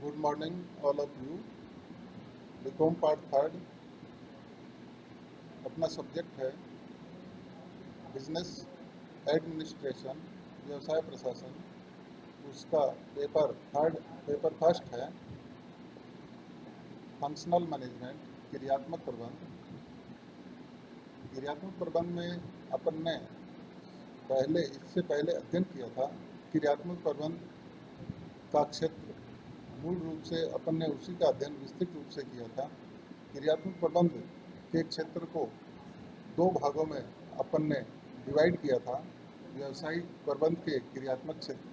Good morning all of you. B Com part third, अपना subject है business administration, व्यवसाय प्रशासन। उसका पेपर फर्स्ट है फंक्शनल मैनेजमेंट, क्रियात्मक प्रबंध। क्रियात्मक प्रबंध में अपन ने इससे पहले अध्ययन किया था क्रियात्मक प्रबंध का क्षेत्र। मूल रूप से अपन ने उसी का अध्ययन विस्तृत रूप से किया था। क्रियात्मक प्रबंध के क्षेत्र को दो भागों में अपन ने डिवाइड किया था। व्यावसायिक प्रबंध के क्रियात्मक क्षेत्र,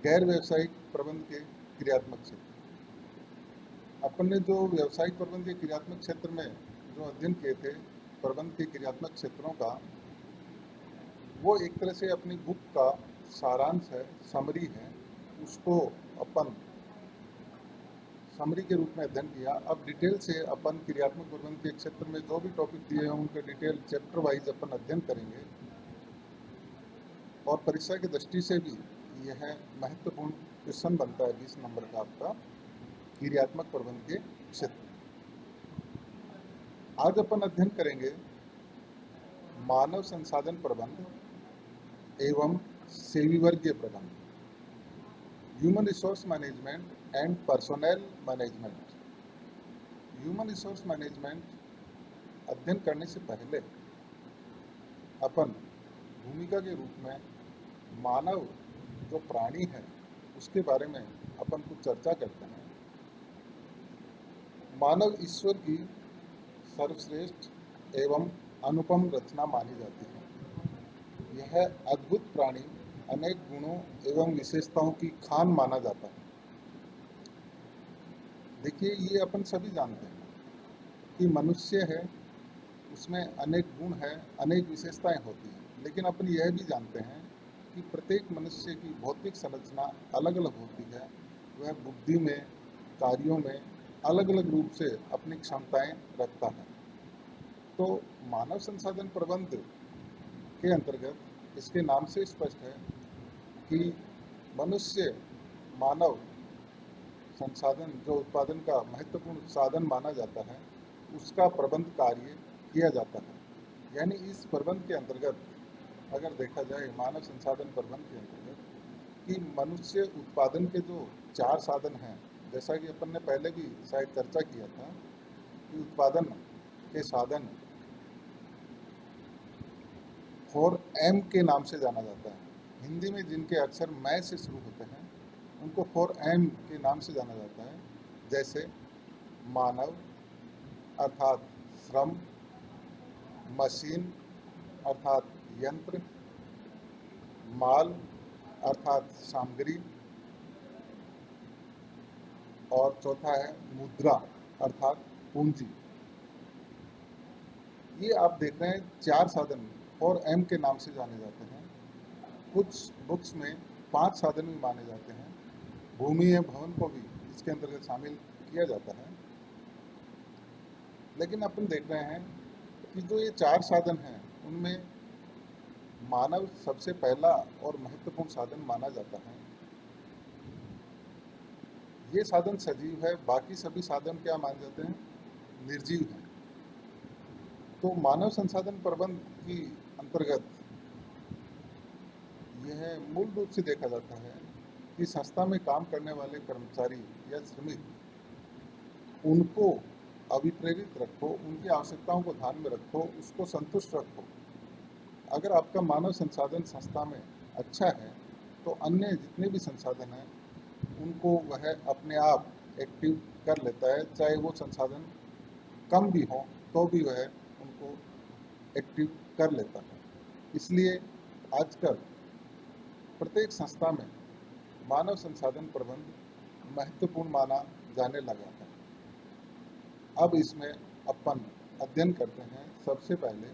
गैर व्यावसायिक प्रबंध के क्रियात्मक क्षेत्र। अपन ने जो व्यावसायिक प्रबंध के क्रियात्मक क्षेत्र में जो अध्ययन किए थे प्रबंध के क्रियात्मक क्षेत्रों का, वो एक तरह से अपनी बुक का सारांश है, समरी है। उसको अपन समरी के रूप में अध्ययन किया। अब डिटेल से अपन क्रियात्मक प्रबंध के क्षेत्र में जो भी टॉपिक दिए हैं उनके डिटेल चैप्टर वाइज अपन अध्ययन करेंगे। और परीक्षा की दृष्टि से भी यह महत्वपूर्ण क्वेश्चन बनता है 20 नंबर का आपका क्रियात्मक प्रबंध के क्षेत्र। आज अपन अध्ययन करेंगे मानव संसाधन प्रबंध एवं सेवी वर्गीय प्रबंध, human resource management and personnel management. Human resource management अध्ययन करने से पहले अपन भूमिका के रूप में मानव जो प्राणी है उसके बारे में अपन कुछ चर्चा करते हैं। मानव ईश्वर की सर्वश्रेष्ठ एवं अनुपम रचना मानी जाती है। यह अद्भुत प्राणी अनेक गुणों एवं विशेषताओं की खान माना जाता है। देखिए, ये अपन सभी जानते हैं कि मनुष्य है, उसमें अनेक गुण है, अनेक विशेषताएं होती हैं। लेकिन अपन यह भी जानते हैं कि प्रत्येक मनुष्य की भौतिक संरचना अलग अलग होती है। वह बुद्धि में, कार्यों में अलग अलग रूप से अपनी क्षमताएं रखता है। तो मानव संसाधन प्रबंध के अंतर्गत इसके नाम से स्पष्ट है कि मनुष्य मानव संसाधन जो उत्पादन का महत्वपूर्ण साधन माना जाता है, उसका प्रबंध कार्य किया जाता है। यानी इस प्रबंध के अंतर्गत अगर देखा जाए मानव संसाधन प्रबंध के अंतर्गत कि मनुष्य उत्पादन के जो 4 साधन हैं, जैसा कि अपन ने पहले भी शायद चर्चा किया था कि उत्पादन के साधन 4M के नाम से जाना जाता है। हिंदी में जिनके अक्षर मैं से शुरू होते हैं उनको 4M के नाम से जाना जाता है। जैसे मानव अर्थात श्रम, मशीन अर्थात यंत्र, माल अर्थात सामग्री, और चौथा है मुद्रा अर्थात पूंजी। ये आप देख रहे हैं 4 साधन 4M के नाम से जाने जाते हैं। कुछ बुक्स में 5 साधन भी माने जाते हैं। भूमि एवं भवन को भी इसके अंतर्गत शामिल किया जाता है। लेकिन अपन देख रहे हैं कि जो ये 4 साधन हैं उनमें मानव सबसे पहला और महत्वपूर्ण साधन माना जाता है। ये साधन सजीव है, बाकी सभी साधन क्या माने जाते हैं? निर्जीव हैं। तो मानव संसाधन प्रबंध की अंतर्गत यह मूल रूप से देखा जाता है कि संस्था में काम करने वाले कर्मचारी या श्रमिक, उनको अभिप्रेरित रखो, उनकी आवश्यकताओं को ध्यान में रखो, उसको संतुष्ट रखो। अगर आपका मानव संसाधन संस्था में अच्छा है तो अन्य जितने भी संसाधन हैं उनको वह अपने आप एक्टिव कर लेता है। चाहे वो संसाधन कम भी हो तो भी वह उनको एक्टिव कर लेता है। इसलिए आजकल प्रत्येक संस्था में मानव संसाधन प्रबंध महत्वपूर्ण माना जाने लगा है। अब इसमें अपन अध्ययन करते हैं सबसे पहले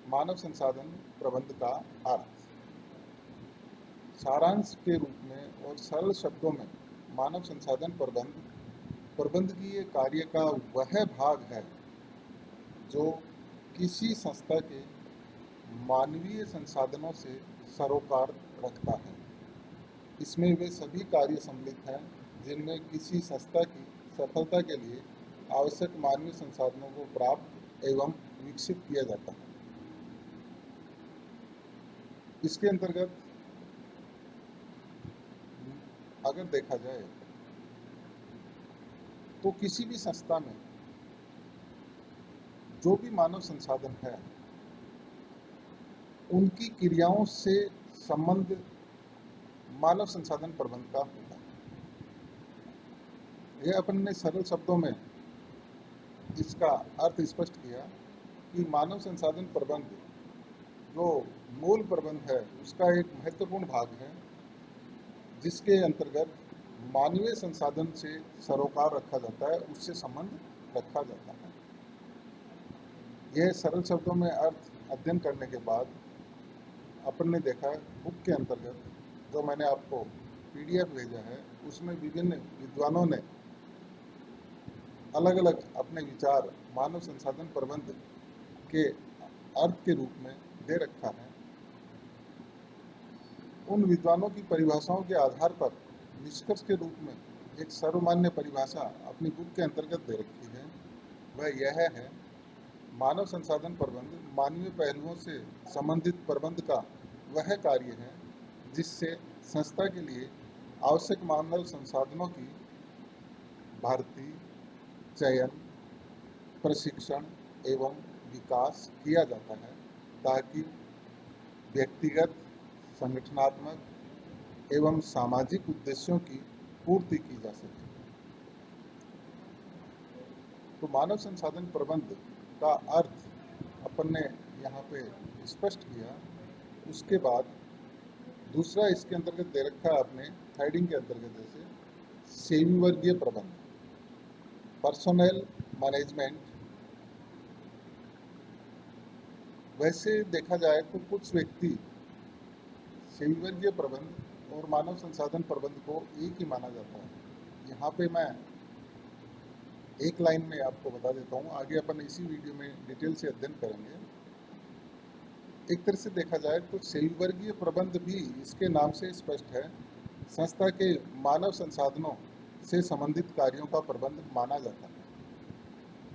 मानव संसाधन प्रबंध का अर्थ। सारांश के रूप में और सरल शब्दों में मानव संसाधन प्रबंधकीय कार्य का वह भाग है जो किसी संस्था के मानवीय संसाधनों से सरोकार रखता है। इसमें वे सभी कार्य सम्मिलित हैं जिनमें किसी संस्था की सफलता के लिए आवश्यक मानवीय संसाधनों को प्राप्त एवं विकसित किया जाता है। इसके अंतर्गत अगर देखा जाए तो किसी भी संस्था में जो भी मानव संसाधन है उनकी क्रियाओं से संबंध मानव संसाधन प्रबंध का होता है। यह अपन ने सरल शब्दों में इसका अर्थ स्पष्ट किया कि मानव संसाधन प्रबंध जो मूल प्रबंध है उसका एक महत्वपूर्ण भाग है, जिसके अंतर्गत मानवीय संसाधन से सरोकार रखा जाता है, उससे संबंध रखा जाता है। यह सरल शब्दों में अर्थ अध्ययन करने के बाद अपन ने देखा बुक के अंतर्गत जो मैंने आपको पीडीएफ भेजा है उसमें विभिन्न विद्वानों ने अलग अलग अपने विचार मानव संसाधन प्रबंध के अर्थ के रूप में दे रखा है। उन विद्वानों की परिभाषाओं के आधार पर निष्कर्ष के रूप में एक सर्वमान्य परिभाषा अपनी बुक के अंतर्गत दे रखी है। वह यह है, मानव संसाधन प्रबंध मानवीय पहलुओं से संबंधित प्रबंध का वह कार्य है जिससे संस्था के लिए आवश्यक मानव संसाधनों की भर्ती, चयन, प्रशिक्षण एवं विकास किया जाता है ताकि व्यक्तिगत, संगठनात्मक एवं सामाजिक उद्देश्यों की पूर्ति की जा सके। तो मानव संसाधन प्रबंध का अर्थ अपन ने यहाँ पे स्पष्ट किया। उसके बाद दूसरा इसके अंतर्गत दे रखा है आपने हेडिंग के अंतर्गत जैसे सेवी वर्गीय प्रबंध, पर्सोनेल मैनेजमेंट। वैसे देखा जाए तो कुछ व्यक्ति सेवी वर्गीय प्रबंध और मानव संसाधन प्रबंध को एक ही माना जाता है। यहाँ पे मैं एक लाइन में आपको बता देता हूँ, आगे अपन इसी वीडियो में डिटेल से अध्ययन करेंगे। एक तरह से देखा जाए तो सेवी प्रबंध भी इसके नाम से स्पष्ट है, संस्था के मानव संसाधनों से संबंधित कार्यों का प्रबंध माना जाता है।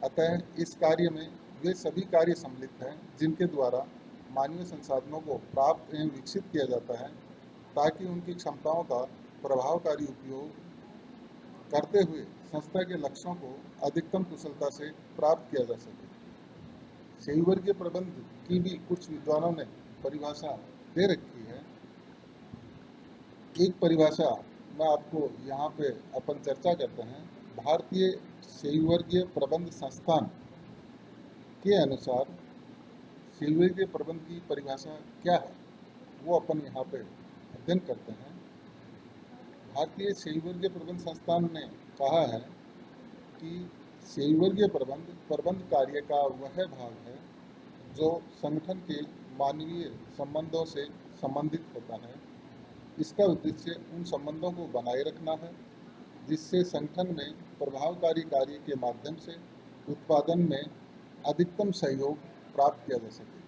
अतः इस कार्य में वे सभी कार्य सम्मिलित हैं जिनके द्वारा मानवीय संसाधनों को प्राप्त एवं विकसित किया जाता है ताकि उनकी क्षमताओं का प्रभावकारी उपयोग करते हुए संस्था के लक्ष्यों को अधिकतम कुशलता से प्राप्त किया जा सके। सेवी प्रबंध की भी कुछ विद्वानों ने परिभाषा दे रखी है। एक परिभाषा मैं आपको यहाँ पे अपन चर्चा करते हैं। भारतीय सेवी प्रबंध संस्थान के अनुसार सेवी प्रबंध की परिभाषा क्या है वो अपन यहाँ पे अध्ययन करते हैं। भारतीय सेवी प्रबंध संस्थान ने कहा है कि सेवी प्रबंध कार्य का वह भाग है जो संगठन के मानवीय संबंधों से संबंधित होता है। इसका उद्देश्य उन संबंधों को बनाए रखना है जिससे संगठन में प्रभावकारी कार्य के माध्यम से उत्पादन में अधिकतम सहयोग प्राप्त किया जा सके।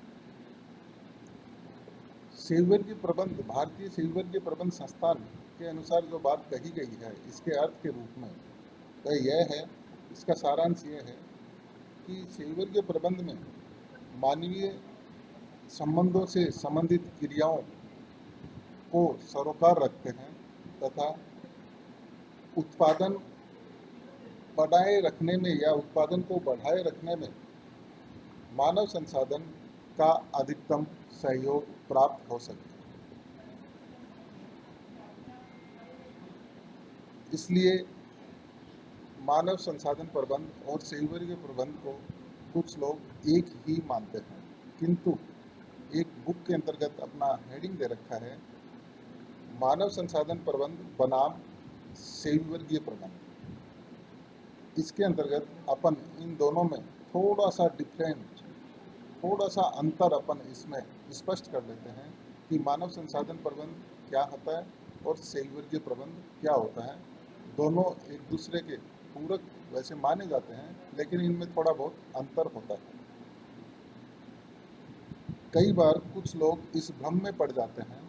सेवी प्रबंध, भारतीय सेवी प्रबंध संस्थान के अनुसार जो बात कही गई है इसके अर्थ के रूप में वह यह है, इसका सारांश यह है कि सेवी प्रबंध में मानवीय संबंधों से संबंधित क्रियाओं को सरोकार रखते हैं तथा उत्पादन बढ़ाए रखने में या उत्पादन को बढ़ाए रखने में मानव संसाधन का अधिकतम सहयोग प्राप्त हो सके। इसलिए मानव संसाधन प्रबंध और सेवी प्रबंध को कुछ लोग एक ही मानते हैं, किंतु एक बुक के अंतर्गत अपना हेडिंग दे रखा है, मानव संसाधन प्रबंध बनाम सेवी प्रबंध। इसके अंतर्गत अपन इन दोनों में थोड़ा सा अंतर अपन इसमें स्पष्ट कर लेते हैं कि मानव संसाधन प्रबंध क्या होता है और सेवी प्रबंध क्या होता है। दोनों एक दूसरे के पूरक वैसे माने जाते हैं, लेकिन इनमें थोड़ा बहुत अंतर होता है। कई बार कुछ लोग इस भ्रम में पड़ जाते हैं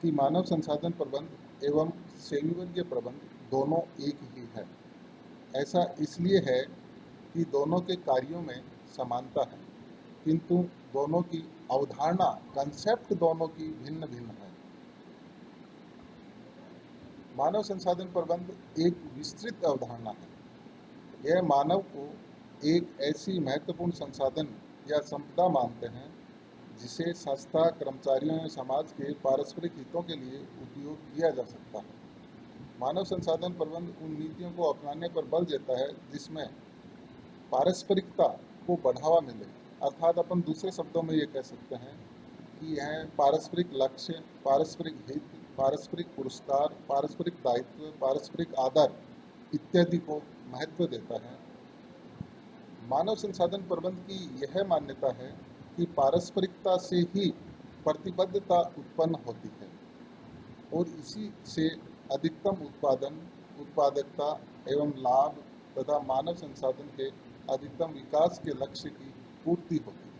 कि मानव संसाधन प्रबंध एवं सेवी प्रबंध दोनों एक ही है। ऐसा इसलिए है कि दोनों के कार्यों में समानता है, किंतु दोनों की अवधारणा, कंसेप्ट दोनों की भिन्न भिन्न है। मानव संसाधन प्रबंध एक विस्तृत अवधारणा है। यह मानव को एक ऐसी महत्वपूर्ण संसाधन या संपदा मानते हैं जिसे संस्था, कर्मचारियों या समाज के पारस्परिक हितों के लिए उपयोग किया जा सकता है। मानव संसाधन प्रबंध उन नीतियों को अपनाने पर बल देता है जिसमें पारस्परिकता को बढ़ावा मिले, अर्थात अपन दूसरे शब्दों में ये कह सकते हैं कि यह पारस्परिक लक्ष्य, पारस्परिक हित, पारस्परिक पुरस्कार, पारस्परिक दायित्व, पारस्परिक आदर इत्यादि को महत्व देता है। मानव संसाधन प्रबंध की यह मान्यता है कि पारस्परिकता से ही प्रतिबद्धता उत्पन्न होती है और इसी से अधिकतम उत्पादन, उत्पादकता एवं लाभ तथा मानव संसाधन के अधिकतम विकास के लक्ष्य की पूर्ति होती है।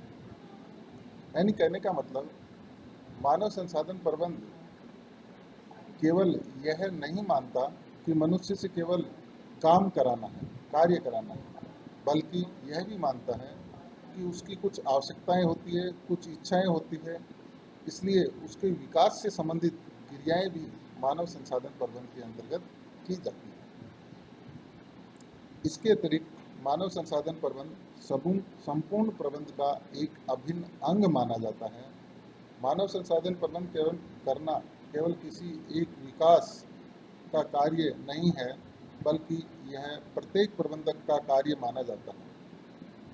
यानी कहने का मतलब, मानव संसाधन प्रबंध केवल यह नहीं मानता कि मनुष्य से केवल काम कराना है, कार्य कराना है, बल्कि यह भी मानता है कि उसकी कुछ आवश्यकताएं होती है, कुछ इच्छाएं होती है, इसलिए उसके विकास से संबंधित क्रियाएं भी मानव संसाधन प्रबंधन के अंतर्गत की जाती हैं। इसके अतिरिक्त मानव संसाधन प्रबंधन संपूर्ण प्रबंध का एक अभिन्न अंग माना जाता है। मानव संसाधन प्रबंधन केवल किसी एक विकास का कार्य नहीं है, बल्कि यह प्रत्येक प्रबंधक का कार्य माना जाता है।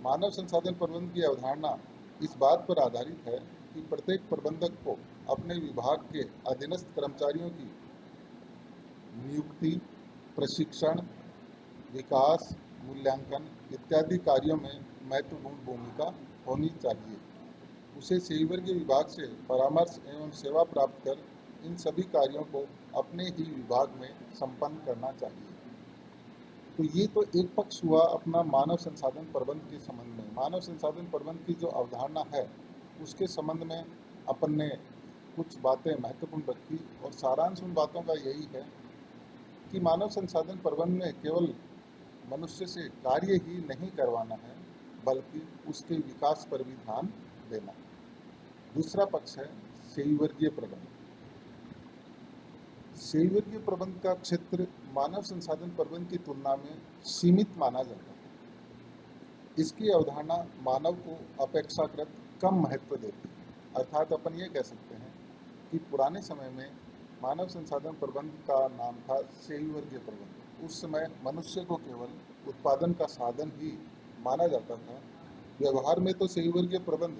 मानव संसाधन प्रबंधन की अवधारणा इस बात पर आधारित है कि प्रत्येक प्रबंधक को अपने विभाग के अधीनस्थ कर्मचारियों की नियुक्ति, प्रशिक्षण, विकास, मूल्यांकन इत्यादि कार्यों में महत्वपूर्ण भूमिका होनी चाहिए। उसे सेवावर्गीय विभाग से परामर्श एवं सेवा प्राप्त कर इन सभी कार्यों को अपने ही विभाग में संपन्न करना चाहिए। तो ये तो एक पक्ष हुआ अपना मानव संसाधन प्रबंध के संबंध में। मानव संसाधन प्रबंध की जो अवधारणा है उसके संबंध में अपन ने कुछ बातें महत्वपूर्ण रखी और सारांश उन बातों का यही है कि मानव संसाधन प्रबंध में केवल मनुष्य से कार्य ही नहीं करवाना है, बल्कि उसके विकास पर भी ध्यान देना है। दूसरा पक्ष है सेवावर्गीय प्रबंध। सेवावर्गीय प्रबंध का क्षेत्र मानव संसाधन प्रबंध की तुलना में सीमित माना जाता है। इसकी अवधारणा मानव को अपेक्षाकृत कम महत्व देती है। अर्थात अपन ये कह सकते हैं कि पुराने समय में मानव संसाधन प्रबंध का नाम था सेवावर्गीय प्रबंध। उस समय मनुष्य को केवल उत्पादन का साधन ही माना जाता था। व्यवहार में तो सेवावर्गीय प्रबंध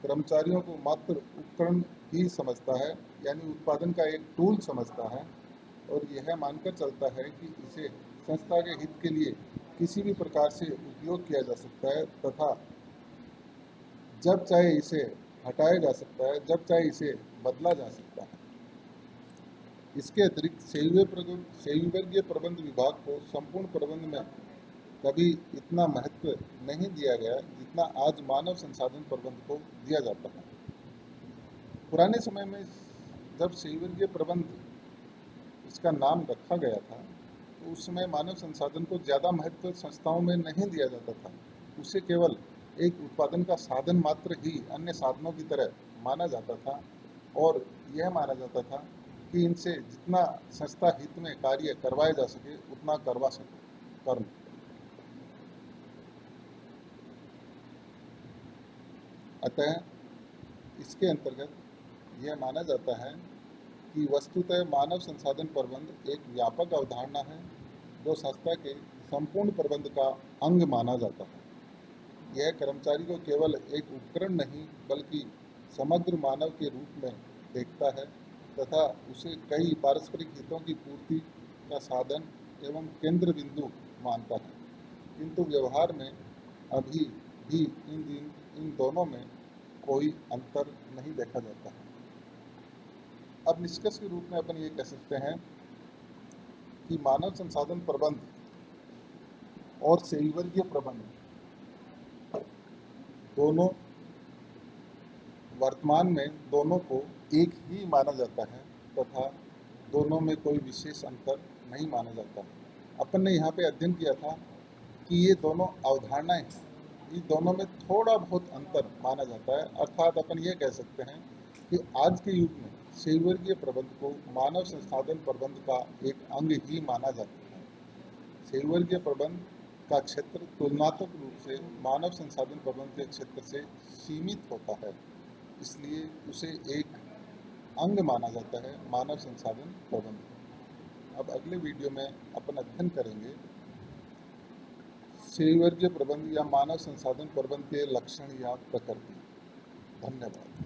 कर्मचारियों को मात्र उपकरण ही समझता है, यानी उत्पादन का एक टूल समझता है, और यह मानकर चलता है कि इसे संस्था के हित के लिए किसी भी प्रकार से उपयोग किया जा सकता है तथा जब चाहे इसे हटाया जा सकता है, जब चाहे इसे बदला जा सकता है। इसके अतिरिक्त सेवावर्गीय प्रबंध विभाग को संपूर्ण प्रबंध में कभी इतना महत्व नहीं दिया गया जितना आज मानव संसाधन प्रबंध को दिया जाता है। पुराने समय में जब सेवावर्गीय प्रबंध इसका नाम रखा गया था तो उस समय मानव संसाधन को ज़्यादा महत्व संस्थाओं में नहीं दिया जाता था। उसे केवल एक उत्पादन का साधन मात्र ही अन्य साधनों की तरह माना जाता था और यह माना जाता था कि इनसे जितना संस्था हित में कार्य करवाया जा सके उतना करवा सके कर्म। अतः इसके अंतर्गत यह माना जाता है कि वस्तुतः मानव संसाधन प्रबंध एक व्यापक अवधारणा है जो संस्था के संपूर्ण प्रबंध का अंग माना जाता है। यह कर्मचारी को केवल एक उपकरण नहीं बल्कि समग्र मानव के रूप में देखता है तथा उसे कई पारस्परिक हितों की पूर्ति का साधन एवं केंद्र बिंदु मानता है। किंतु व्यवहार में अभी भी इन दोनों में कोई अंतर नहीं देखा जाता है। अब निष्कर्ष के रूप में अपन ये कह सकते हैं कि मानव संसाधन प्रबंध और सेवावर्गीय प्रबंध दोनों वर्तमान में दोनों को एक ही माना जाता है तथा दोनों में कोई विशेष अंतर नहीं माना जाता। अपन ने यहाँ पे अध्ययन किया था कि ये दोनों अवधारणाएं हैं, ये दोनों में थोड़ा बहुत अंतर माना जाता है। अर्थात अपन ये कह सकते हैं कि आज के युग में सहवर्गीय प्रबंध को मानव संसाधन प्रबंध का एक अंग ही माना जाता है। सहवर्गीय प्रबंध का क्षेत्र तुलनात्मक रूप से मानव संसाधन प्रबंध के क्षेत्र से सीमित होता है, इसलिए उसे एक अंग माना जाता है मानव संसाधन प्रबंध। अब अगले वीडियो में अपन अध्ययन करेंगे सहवर्गीय प्रबंध या मानव संसाधन प्रबंध के लक्षण या प्रकृति। धन्यवाद।